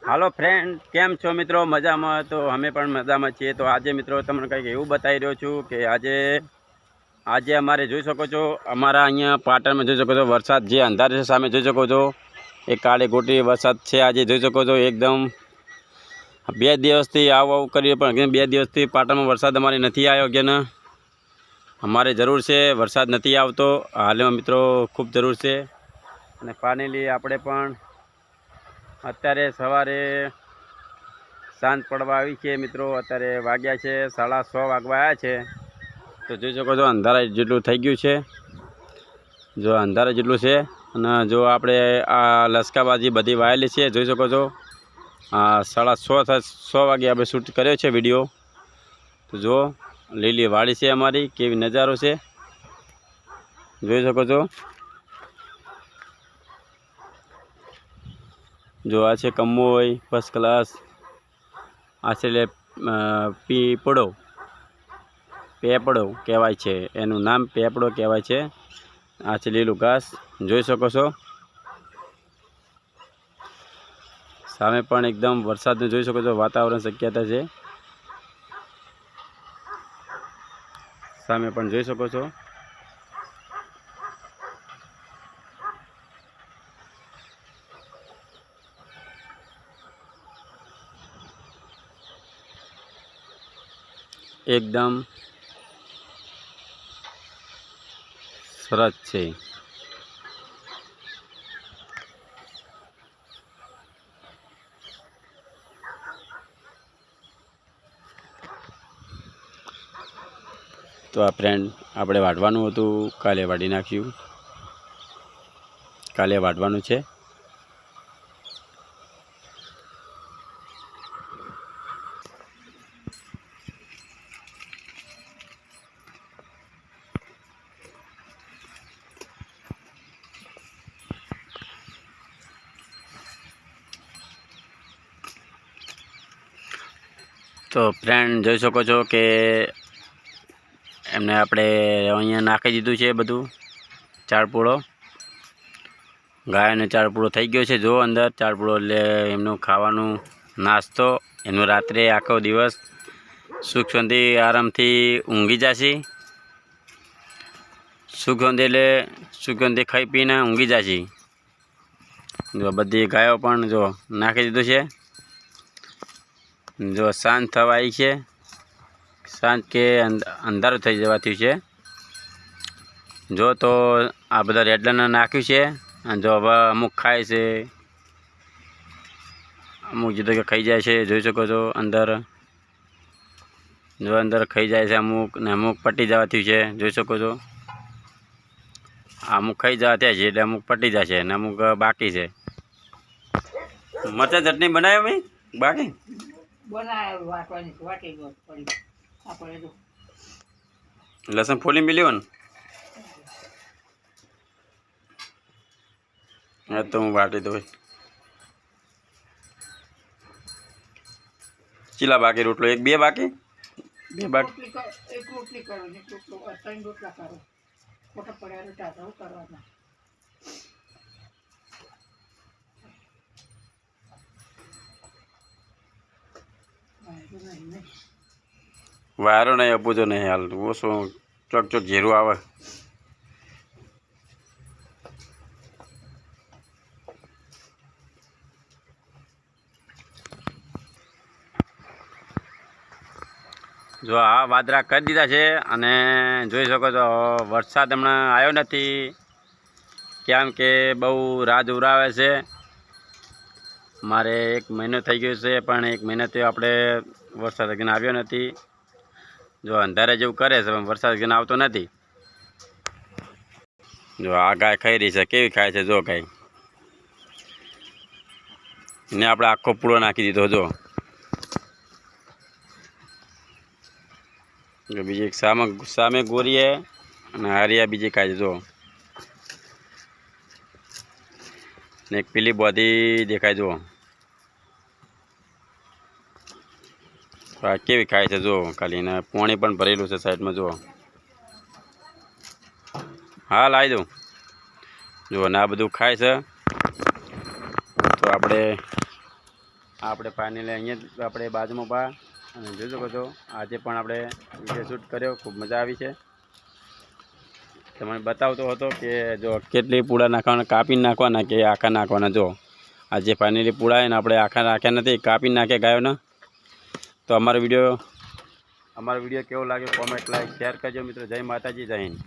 હાલો friend, કેમ છો મિત્રો? મજામાં? તો અમે પણ મજામાં છીએ। તો આજે મિત્રો તમને કંઈક એવું બતાવી રહ્યો છું કે આજે અમારે જોઈ શકો છો, અમારા અહીંયા પાટણમાં જોઈ શકો છો વરસાદ જે અંધાર છે સામે જોઈ શકો છો, એ કાળી ગોટી વરસાદ છે। આજે જોઈ શકો છો એકદમ 2 દિવસથી આવું કરીએ, પણ 2 દિવસથી પાટણમાં વરસાદ અમારે નથી આવ્યો કે ને અમારે જરૂર છે, વરસાદ નથી આવતો હાલમાં મિત્રો, ખૂબ જરૂર છે। અને ફાઇનલી આપણે પણ અત્યારે સવારે સાંજ પડવા આવી છે મિત્રો। અત્યારે વાગ્યા છે 6:30 વાગવા આવ્યા છે। તો જોઈ શકો છો અંધારા જેટલું થઈ ગયું છે, જો અંધારા જેટલું છે। અને જો આપણે આ લસકાબાજી બધી વાયેલી છે, જોઈ શકો છો 6:30 વાગે આપણે શૂટ કર્યો છે વિડીયો। તો જો લીલી વાડી છે અમારી, કેવી નજારો છે જોઈ શકો છો। જો આ છે કમોય ફર્સ્ટ ક્લાસ, આ છે પેપડો કહેવાય છે, એનું નામ પેપડો કહેવાય છે। આ છે લીલું ઘાસ જોઈ શકો છો। સામે પણ એકદમ વરસાદનું જોઈ શકો છો વાતાવરણ શક્યતા છે, સામે પણ જોઈ શકો છો। એકદમ સરસ છે। તો આ ફ્રેન્ડ આપણે વાઢવાનું હતું, કાલે વાઢી નાખ્યું, કાલે વાઢવાનું છે। તો ફ્રેન્ડ જોઈ શકો છો કે એમને આપણે અહીંયા નાખી દીધું છે બધું ચારપૂળો, ગાયનો ચારપૂળો થઈ ગયો છે। જો અંદર ચારપૂળો એટલે એમનું ખાવાનું નાસ્તો, એનું રાત્રે આખો દિવસ સુખ શાંતિ આરામથી ઊંઘી જશે। સુખ શાંતિ ખાઈ પીને ઊંઘી જશે। જો બધી ગાયો પણ જો નાખી દીધું છે। જો સાંજ થવા આવી છે, સાંજ કે અંધારું થઈ જવાથી છે। જો તો આ બધા રેડલાને નાખ્યું છે, અને જો હવે અમુક ખાય છે, અમુક જુદો કે ખાઈ જાય છે, જોઈ શકો છો અંદર, જો અંદર ખાઈ જાય છે અમુક, ને અમુક પટી જવાથી છે જોઈ શકો છો। અમુક ખાઈ જવા ત્યાં છે એટલે અમુક પટી જાય છે, ને અમુક બાકી છે। મરચાં ચટણી બનાવી ભાઈ બાકી લસણ ફોલી મિલ્યો ને, હા તો હું વાટી દઉં। ચીલા બાકી રોટલો? 1-2 બાકી, 2 બાકી। વાયરો નહીં, અપૂજો નહીં હાલ, ઓછો ચોક ઝેરું આવે। જો આ વાદળા કરી દીધા છે, અને જોઈ શકો છો વરસાદ હમણાં આવ્યો નથી, કેમ કે બહુ રાહ ઉરાવે છે। મારે 1 મહિનો થઈ ગયો છે, પણ 1 મહિનાથી આપણે વરસાદ હજી આવ્યો નથી। જો અંધારે જેવું કરે છે પણ વરસાદ હજી આવતો નથી। જો આ ગાય ખાઈ રહી છે, કેવી ખાય છે જો ગાય, ને આપણે આખો પૂળો નાખી દીધો। જો બીજી એક સામે ગોરીએ, અને હારિયા બીજી ખાય છે જો, ને એક પેલી બોધી દેખાય જો, આ કેવી ખાય છે જો ખાલી, ને પાણી પણ ભરેલું છે સાઈડમાં જો। હા લાવી દઉં જો, ને આ બધું ખાય છે। તો આપણે આપણે ફાઇનલી અહીંયા જ આપણે બાજુમાં પા અને જોઈ શકો છો આજે પણ આપણે વિડીયો શૂટ કર્યો, ખૂબ મજા આવી છે. તમને બતાવતો હતો કે જો કેટલી પૂળા નાખવાના, કાપીને નાખવાના કે આખા નાખવાના. જો આજે ફાઇનલી પૂળા ને આપણે આખા નાખ્યા નથી, કાપીને નાખ્યા ગાયોના. તો અમારો વિડીયો કેવો લાગ્યો કોમેન્ટ, લાઈક, શેર કરજો મિત્રો. જય માતાજી, જય હિન્દ.